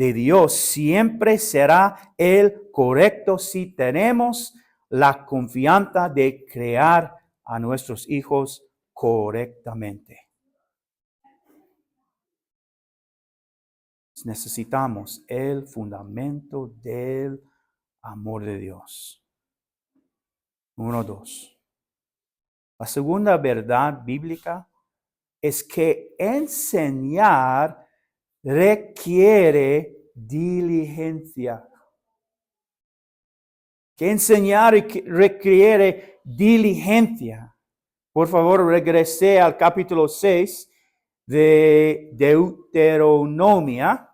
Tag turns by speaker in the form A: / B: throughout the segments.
A: de Dios siempre será el correcto si tenemos la confianza de crear a nuestros hijos correctamente. Necesitamos el fundamento del amor de Dios. 1, 2. La segunda verdad bíblica es que enseñar requiere diligencia. Que enseñar requiere diligencia. Por favor, regrese al capítulo 6 de Deuteronomio.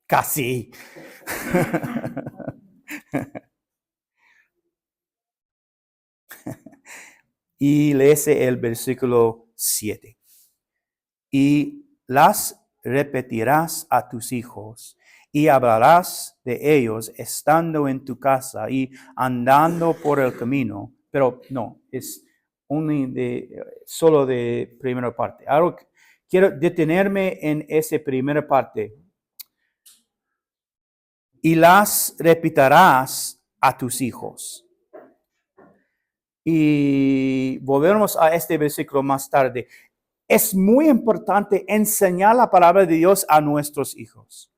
A: Casi. Y léese el versículo 7. Y las repetirás a tus hijos, y hablarás de ellos estando en tu casa y andando por el camino. Pero no, es solo de primera parte. Ahora quiero detenerme en esa primera parte. Y las repetirás a tus hijos. Y volvemos a este versículo más tarde. Es muy importante enseñar la palabra de Dios a nuestros hijos.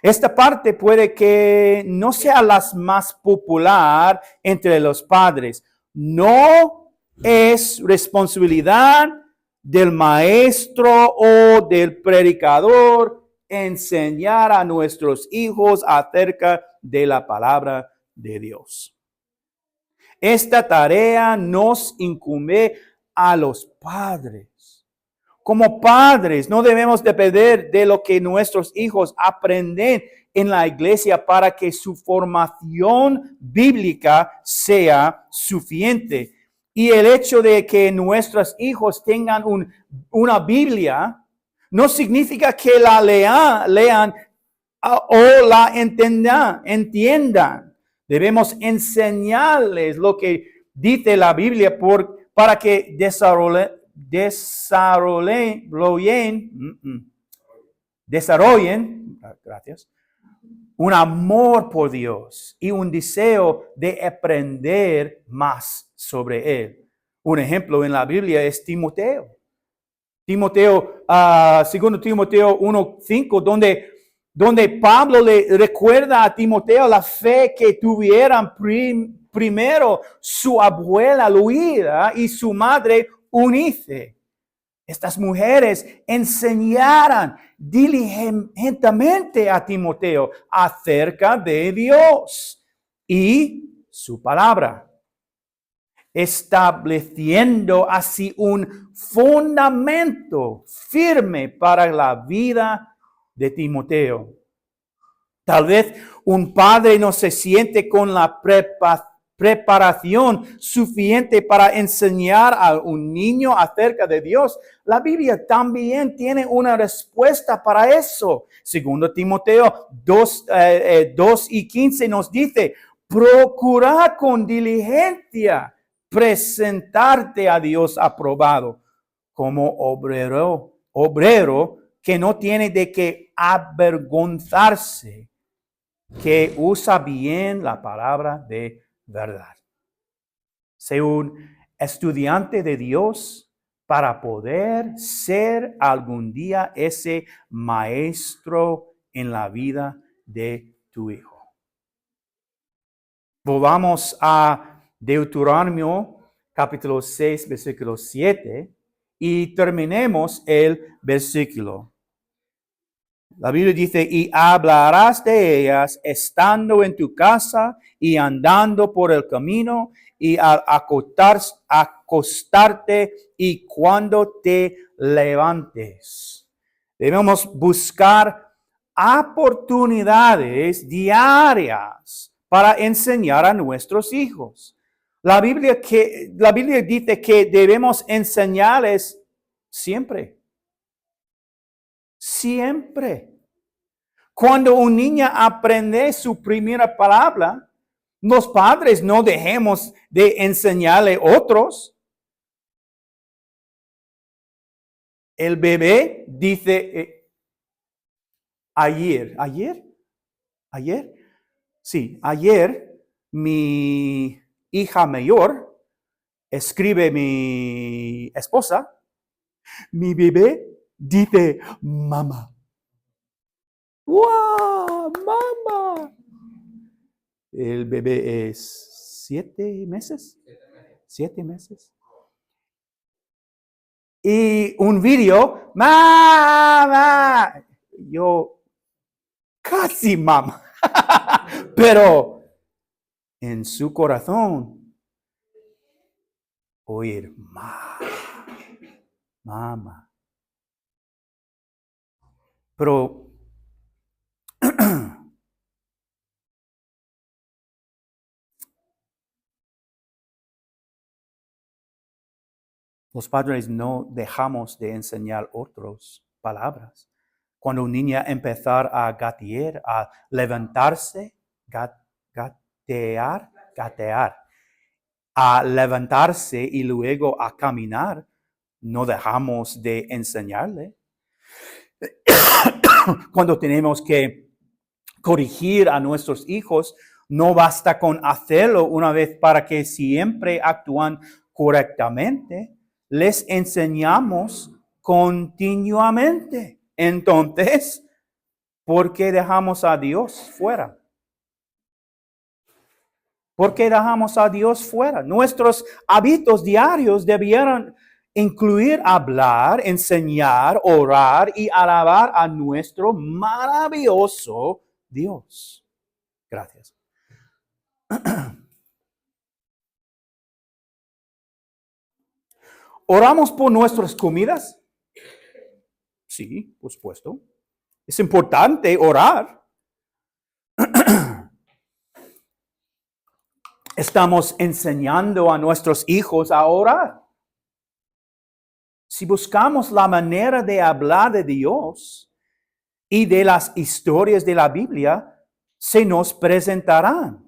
A: Esta parte puede que no sea la más popular entre los padres. No es responsabilidad del maestro o del predicador enseñar a nuestros hijos acerca de la palabra de Dios. Esta tarea nos incumbe a los padres. Como padres, no debemos depender de lo que nuestros hijos aprenden en la iglesia para que su formación bíblica sea suficiente. Y el hecho de que nuestros hijos tengan una Biblia no significa que la lean o la entiendan. Debemos enseñarles lo que dice la Biblia para que desarrollen, gracias, un amor por Dios y un deseo de aprender más sobre Él. Un ejemplo en la Biblia es Timoteo. Segundo Timoteo 1:5, donde Pablo le recuerda a Timoteo la fe que tuvieran primero su abuela Loida y su madre Eunice. Estas mujeres enseñaran diligentemente a Timoteo acerca de Dios y su palabra, estableciendo así un fundamento firme para la vida de Timoteo. Tal vez un padre no se siente con la preparación suficiente para enseñar a un niño acerca de Dios. La Biblia también tiene una respuesta para eso. Segundo Timoteo 2:15 nos dice: procura con diligencia presentarte a Dios aprobado como obrero que no tiene de qué avergonzarse, que usa bien la palabra de verdad. Sé un estudiante de Dios para poder ser algún día ese maestro en la vida de tu hijo. Volvamos a Deuteronomio capítulo 6, versículo 7 y terminemos el versículo. La Biblia dice: y hablarás de ellas estando en tu casa y andando por el camino y al acostarte y cuando te levantes. Debemos buscar oportunidades diarias para enseñar a nuestros hijos. La Biblia dice que debemos enseñarles siempre. Siempre. Cuando un niño aprende su primera palabra, los padres no dejemos de enseñarle otros. El bebé dice, ayer, sí, ayer mi hija mayor escribe mi esposa, mi bebé dice, mamá. ¡Wow! ¡Mamá! El bebé es 7 meses. 7 meses. Y un video, mamá. Yo, casi mamá. Pero en su corazón, oír, mamá. Pero los padres no dejamos de enseñar otras palabras. Cuando un niño empezar a gatear, a levantarse, gatear, a levantarse y luego a caminar, no dejamos de enseñarle. Cuando tenemos que corregir a nuestros hijos, no basta con hacerlo una vez para que siempre actúen correctamente. Les enseñamos continuamente. Entonces, ¿por qué dejamos a Dios fuera? ¿Por qué dejamos a Dios fuera? Nuestros hábitos diarios debieran incluir hablar, enseñar, orar y alabar a nuestro maravilloso Dios. Gracias. ¿Oramos por nuestras comidas? Sí, por supuesto. Es importante orar. Estamos enseñando a nuestros hijos a orar. Si buscamos la manera de hablar de Dios y de las historias de la Biblia, se nos presentarán.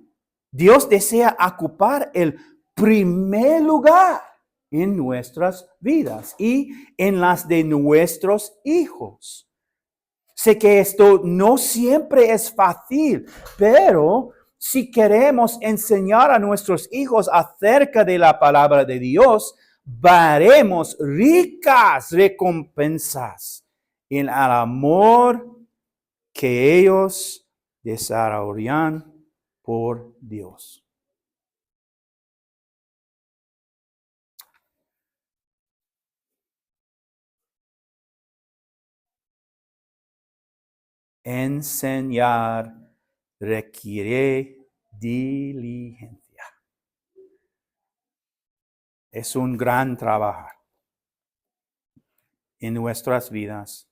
A: Dios desea ocupar el primer lugar en nuestras vidas y en las de nuestros hijos. Sé que esto no siempre es fácil, pero si queremos enseñar a nuestros hijos acerca de la palabra de Dios, veremos ricas recompensas en el amor que ellos desarrollan por Dios. Enseñar requiere diligencia. Es un gran trabajo en nuestras vidas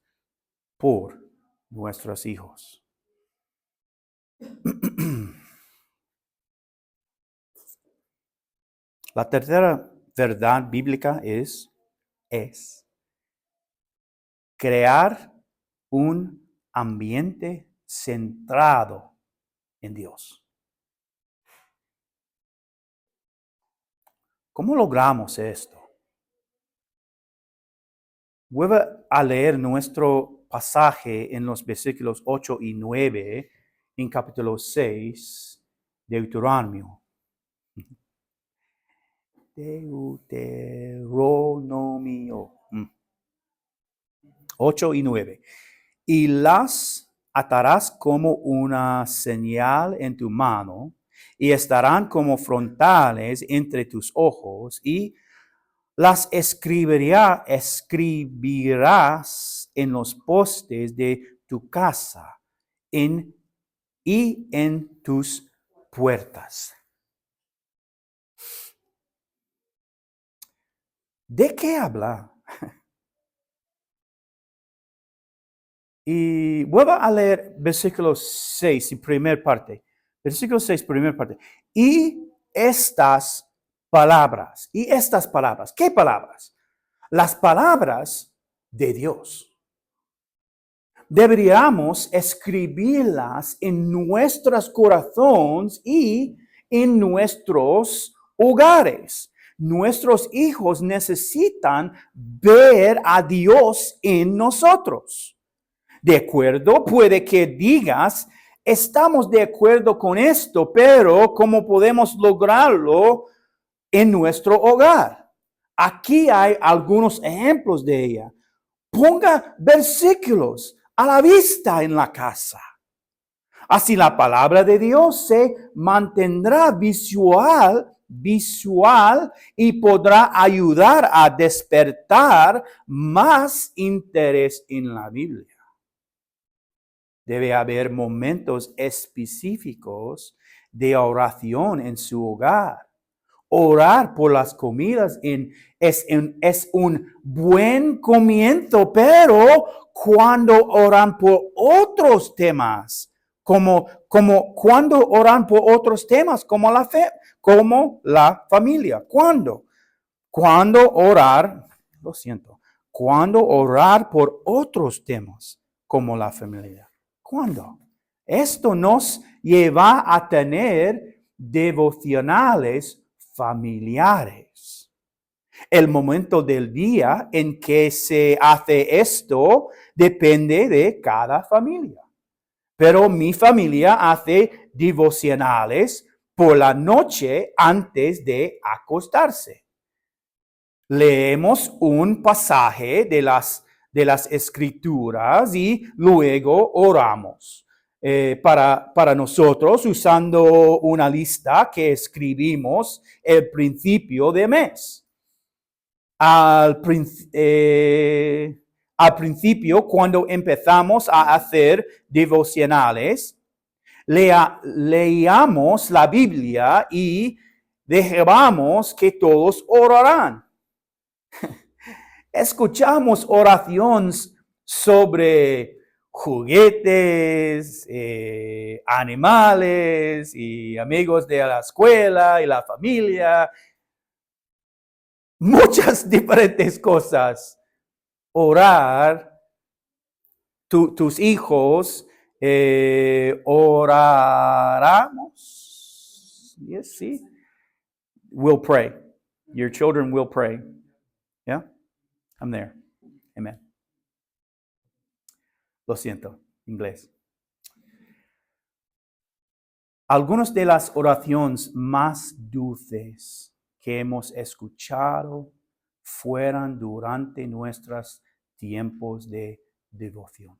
A: por nuestros hijos. La tercera verdad bíblica es crear un ambiente centrado en Dios. ¿Cómo logramos esto? Vuelve a leer nuestro pasaje en los versículos 8 y 9 en capítulo 6 de Deuteronomio. Deuteronomio 8 y 9. Y las atarás como una señal en tu mano, y estarán como frontales entre tus ojos, y las escribirás en los postes de tu casa y en tus puertas. ¿De qué habla? Y vuelva a leer versículo 6, y primera parte. Versículo 6, primera parte. Y estas palabras. ¿Qué palabras? Las palabras de Dios. Deberíamos escribirlas en nuestros corazones y en nuestros hogares. Nuestros hijos necesitan ver a Dios en nosotros. ¿De acuerdo? Puede que digas, estamos de acuerdo con esto, pero ¿cómo podemos lograrlo en nuestro hogar? Aquí hay algunos ejemplos de ella. Ponga versículos a la vista en la casa. Así la palabra de Dios se mantendrá visual y podrá ayudar a despertar más interés en la Biblia. Debe haber momentos específicos de oración en su hogar. Orar por las comidas es un buen comienzo, pero cuando oran por otros temas, como cuando oran por otros temas, como la fe, como la familia. ¿Cuándo? Cuando orar por otros temas, como la familia. ¿Cuándo? Esto nos lleva a tener devocionales familiares. El momento del día en que se hace esto depende de cada familia. Pero mi familia hace devocionales por la noche antes de acostarse. Leemos un pasaje de las Escrituras y luego oramos. Para nosotros, usando una lista que escribimos el principio de mes. Al principio, cuando empezamos a hacer devocionales, leamos la Biblia y dejamos que todos orarán. Escuchamos oraciones sobre juguetes, animales y amigos de la escuela y la familia. Muchas diferentes cosas. Orar, tus hijos, oraremos. Yes, sí. Will pray. Your children will pray. Yeah. I'm there. Amen. Lo siento, inglés. Algunas de las oraciones más dulces que hemos escuchado fueron durante nuestros tiempos de devoción.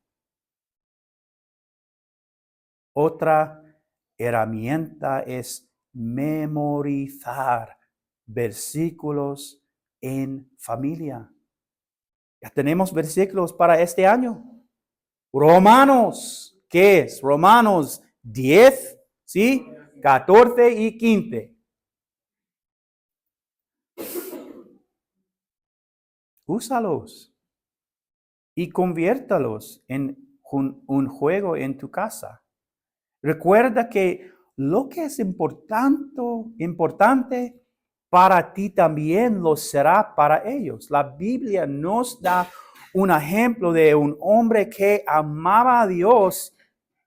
A: Otra herramienta es memorizar versículos en familia. Ya tenemos versículos para este año. Romanos, ¿qué es? Romanos 10, ¿sí? 14 y 15. Úsalos y conviértalos en un juego en tu casa. Recuerda que lo que es importante para ti también lo será para ellos. La Biblia nos da un ejemplo de un hombre que amaba a Dios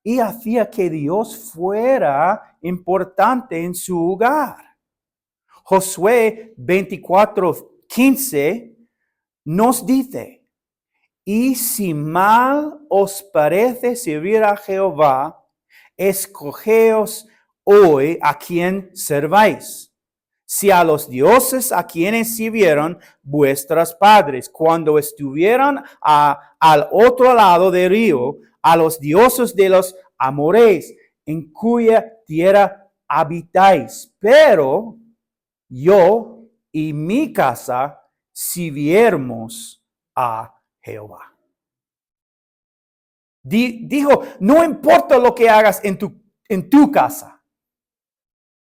A: y hacía que Dios fuera importante en su hogar. Josué 24:15 nos dice, y si mal os parece servir a Jehová, escogeos hoy a quien serváis. Si a los dioses a quienes sirvieron vuestros padres cuando estuvieron al otro lado del río, a los dioses de los amorreos, en cuya tierra habitáis. Pero yo y mi casa sirviéramos a Jehová. Dijo, no importa lo que hagas en tu casa,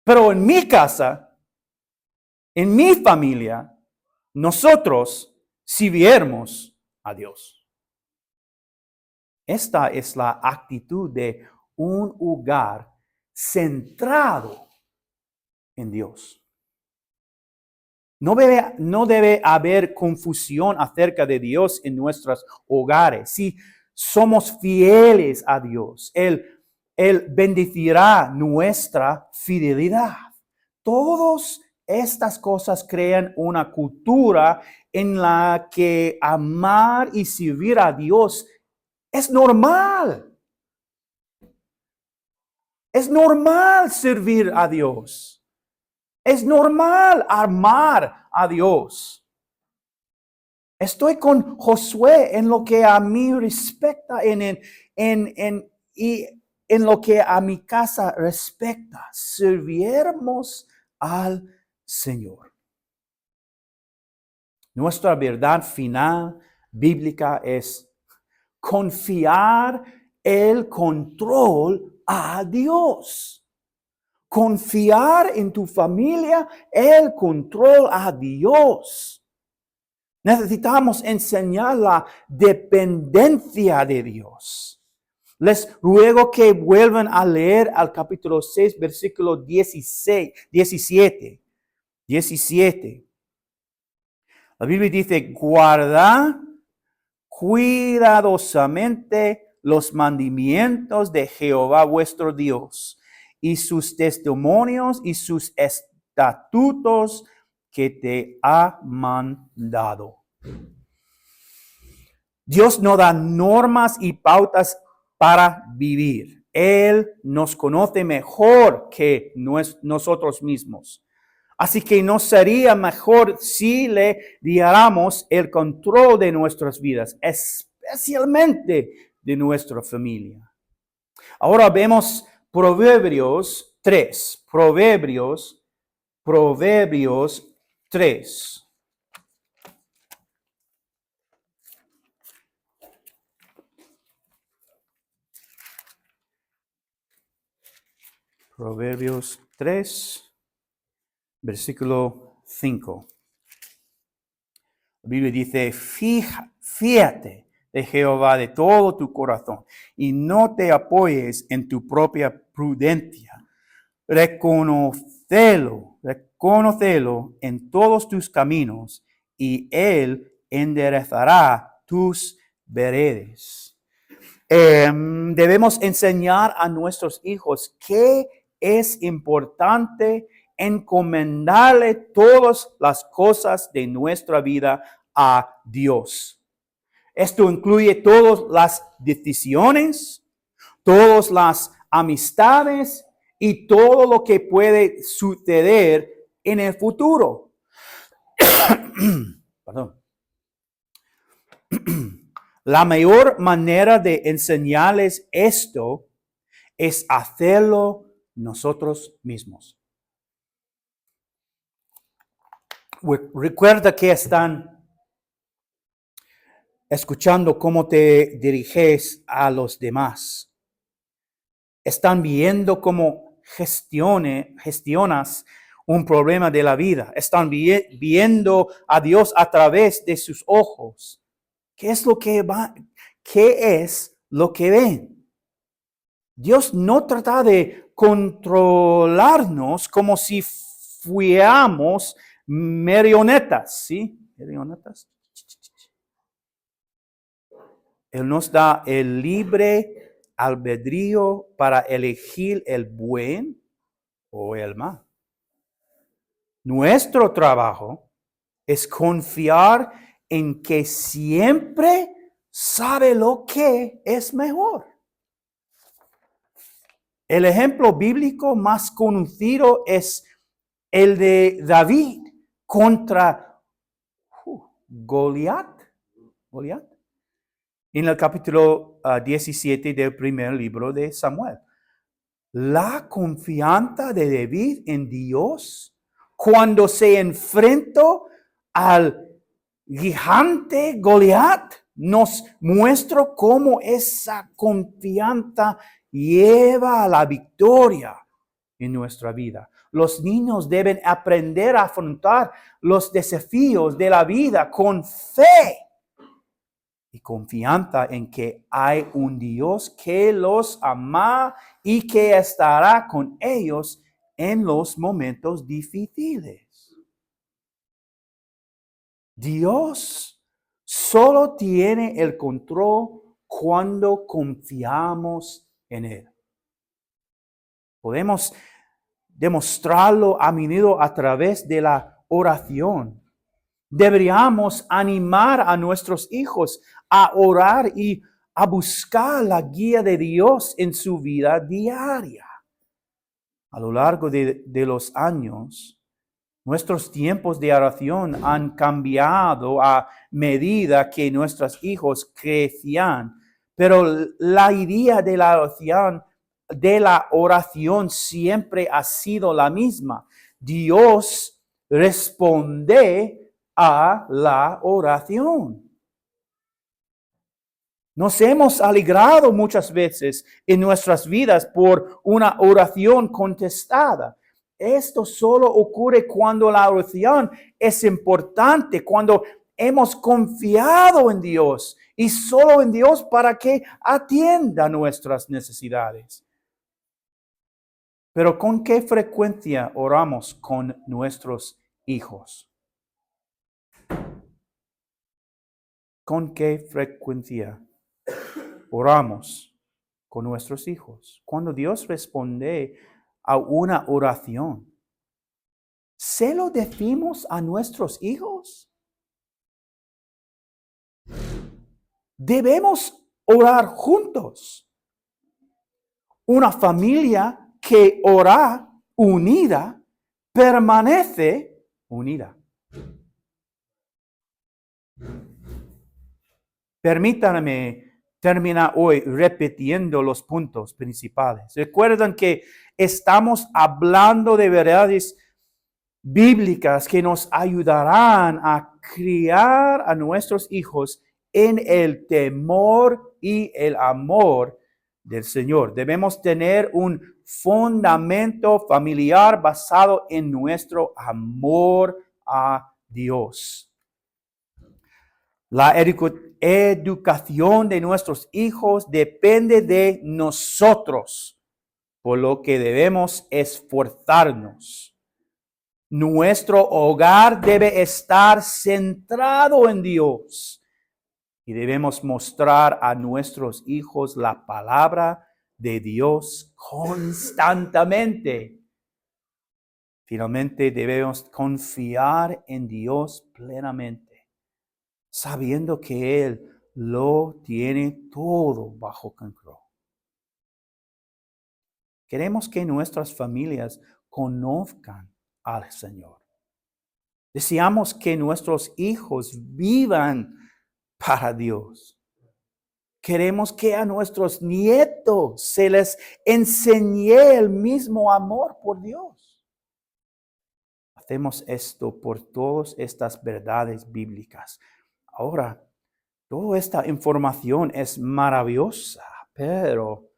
A: pero en mi casa, en mi familia, nosotros sirviéramos a Dios. Esta es la actitud de un hogar centrado en Dios. No debe haber confusión acerca de Dios en nuestros hogares. Si somos fieles a Dios, Él bendecirá nuestra fidelidad. Todos estas cosas crean una cultura en la que amar y servir a Dios es normal. Es normal servir a Dios. Es normal amar a Dios. Estoy con Josué en lo que a mí respecta, y en lo que a mi casa respecta. Serviremos al Señor. Nuestra verdad final bíblica es confiar el control a Dios. Confiar en tu familia el control a Dios. Necesitamos enseñar la dependencia de Dios. Les ruego que vuelvan a leer al capítulo 6, versículo 17. La Biblia dice, guarda cuidadosamente los mandamientos de Jehová vuestro Dios y sus testimonios y sus estatutos que te ha mandado. Dios nos da normas y pautas para vivir. Él nos conoce mejor que nosotros mismos. Así que no sería mejor si le diéramos el control de nuestras vidas, especialmente de nuestra familia. Ahora vemos Proverbios 3. Proverbios 3. Proverbios 3. Versículo 5. La Biblia dice, fíjate de Jehová de todo tu corazón y no te apoyes en tu propia prudencia. Reconócelo en todos tus caminos y Él enderezará tus veredas. Debemos enseñar a nuestros hijos que es importante encomendarle todas las cosas de nuestra vida a Dios. Esto incluye todas las decisiones, todas las amistades y todo lo que puede suceder en el futuro. Perdón. La mejor manera de enseñarles esto es hacerlo nosotros mismos. Recuerda que están escuchando cómo te diriges a los demás. Están viendo cómo gestionas un problema de la vida. Están viendo a Dios a través de sus ojos. ¿Qué es lo que ven? Dios no trata de controlarnos como si fuéramos marionetas, ¿sí? Marionetas. Él nos da el libre albedrío para elegir el buen o el mal. Nuestro trabajo es confiar en que siempre sabe lo que es mejor. El ejemplo bíblico más conocido es el de David contra Goliat. En el capítulo 17 del primer libro de Samuel. La confianza de David en Dios cuando se enfrentó al gigante Goliat nos muestra cómo esa confianza lleva a la victoria en nuestra vida. Los niños deben aprender a afrontar los desafíos de la vida con fe y confianza en que hay un Dios que los ama y que estará con ellos en los momentos difíciles. Dios solo tiene el control cuando confiamos en Él. Podemos demostrarlo a menudo a través de la oración. Deberíamos animar a nuestros hijos a orar y a buscar la guía de Dios en su vida diaria. A lo largo de los años, nuestros tiempos de oración han cambiado a medida que nuestros hijos crecían, pero la idea de la oración siempre ha sido la misma. Dios responde a la oración. Nos hemos alegrado muchas veces en nuestras vidas por una oración contestada. Esto solo ocurre cuando la oración es importante, cuando hemos confiado en Dios y solo en Dios para que atienda nuestras necesidades. Pero ¿con qué frecuencia oramos con nuestros hijos? ¿Con qué frecuencia oramos con nuestros hijos? Cuando Dios responde a una oración, ¿se lo decimos a nuestros hijos? Debemos orar juntos. Una familia que ora unida permanece unida. Permítanme terminar hoy repitiendo los puntos principales. Recuerden que estamos hablando de verdades bíblicas que nos ayudarán a criar a nuestros hijos en el temor y el amor del Señor. Debemos tener un fundamento familiar basado en nuestro amor a Dios. La educación de nuestros hijos depende de nosotros, por lo que debemos esforzarnos. Nuestro hogar debe estar centrado en Dios y debemos mostrar a nuestros hijos la palabra de Dios constantemente. Finalmente, debemos confiar en Dios plenamente, sabiendo que Él lo tiene todo bajo control. Queremos que nuestras familias conozcan al Señor. Deseamos que nuestros hijos vivan para Dios. Queremos que a nuestros nietos se les enseñe el mismo amor por Dios. Hacemos esto por todas estas verdades bíblicas. Ahora, toda esta información es maravillosa, pero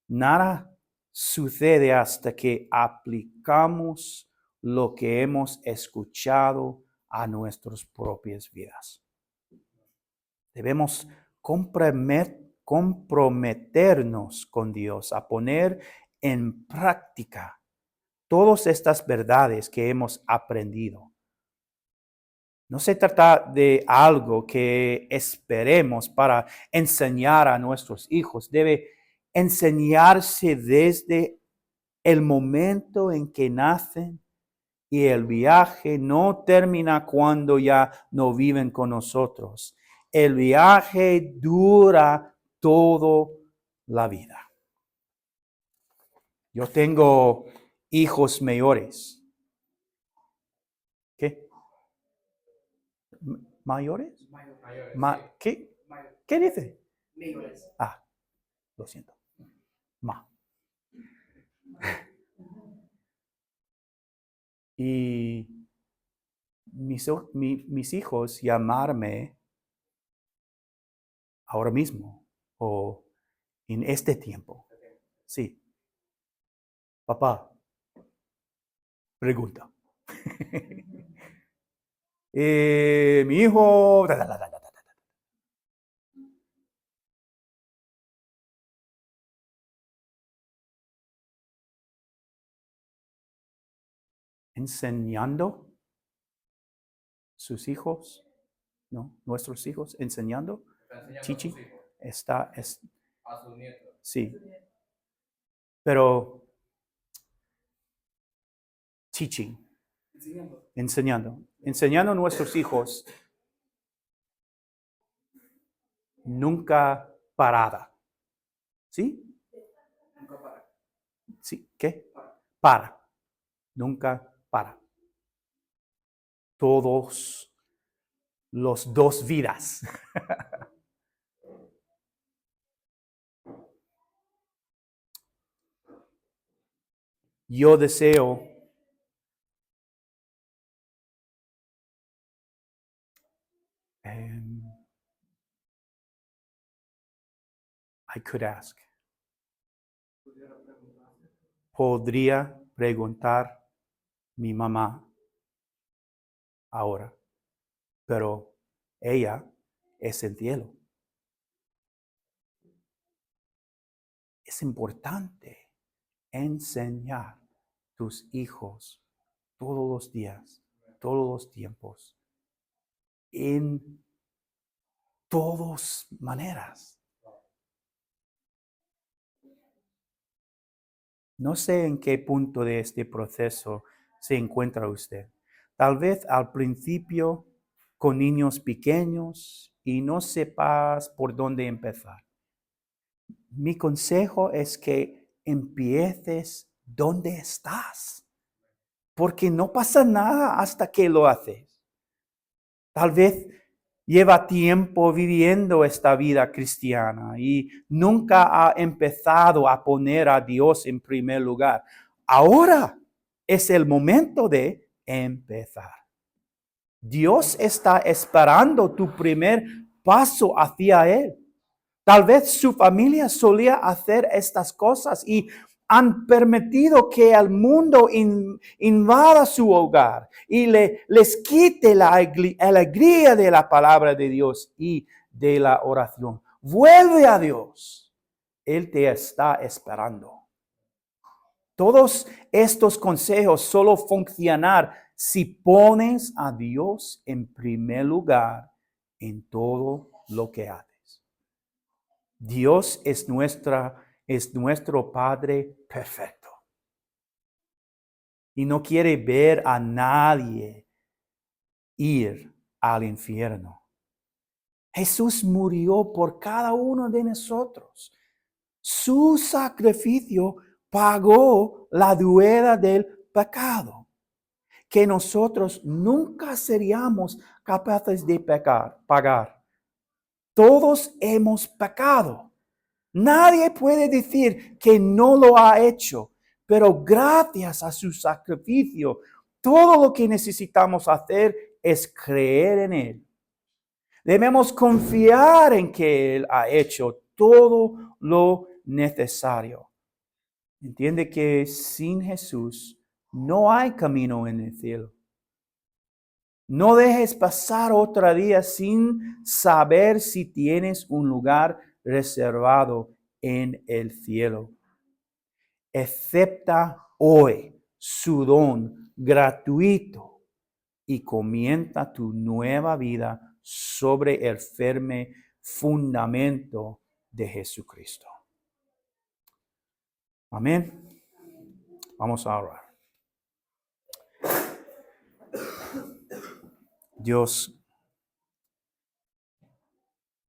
A: nada sucede hasta que aplicamos lo que hemos escuchado a nuestras propias vidas. Debemos comprometernos con Dios a poner en práctica todas estas verdades que hemos aprendido. No se trata de algo que esperemos para enseñar a nuestros hijos. Debe enseñarse desde el momento en que nacen y el viaje no termina cuando ya no viven con nosotros. El viaje dura toda la vida. Yo tengo hijos mayores. ¿Qué? ¿Mayores? ¿Qué? ¿Qué dice? Mayores. Lo siento. Y mis hijos llamarme ahora mismo o en este tiempo. Sí. Papá, pregunta. Mi hijo. Enseñando sus hijos, ¿no? Nuestros hijos, enseñando. Chichi está, a sus nietos. Sí. Pero Teaching. Enseñando a nuestros hijos. Nunca parada. ¿Sí? ¿Sí? ¿Qué? Para. Nunca para. Todos los 2 vidas. Yo deseo I could ask. Podría preguntar mi mamá ahora, pero ella es el cielo. Es importante enseñar a tus hijos todos los días, todos los tiempos, en todas maneras. No sé en qué punto de este proceso se encuentra usted. Tal vez al principio con niños pequeños y no sepas por dónde empezar. Mi consejo es que empieces donde estás, porque no pasa nada hasta que lo haces. Tal vez lleva tiempo viviendo esta vida cristiana y nunca ha empezado a poner a Dios en primer lugar. Ahora es el momento de empezar. Dios está esperando tu primer paso hacia Él. Tal vez su familia solía hacer estas cosas y han permitido que el mundo invada su hogar y les quite la alegría de la palabra de Dios y de la oración. Vuelve a Dios. Él te está esperando. Todos estos consejos solo funcionan si pones a Dios en primer lugar en todo lo que haces. Dios es nuestro Padre perfecto. Y no quiere ver a nadie ir al infierno. Jesús murió por cada uno de nosotros. Su sacrificio pagó la deuda del pecado, que nosotros nunca seríamos capaces de pagar. Todos hemos pecado. Nadie puede decir que no lo ha hecho, pero gracias a su sacrificio, todo lo que necesitamos hacer es creer en Él. Debemos confiar en que Él ha hecho todo lo necesario. Entiende que sin Jesús no hay camino en el cielo. No dejes pasar otro día sin saber si tienes un lugar reservado en el cielo. Acepta hoy su don gratuito y comienza tu nueva vida sobre el firme fundamento de Jesucristo. Amén. Vamos a orar. Dios,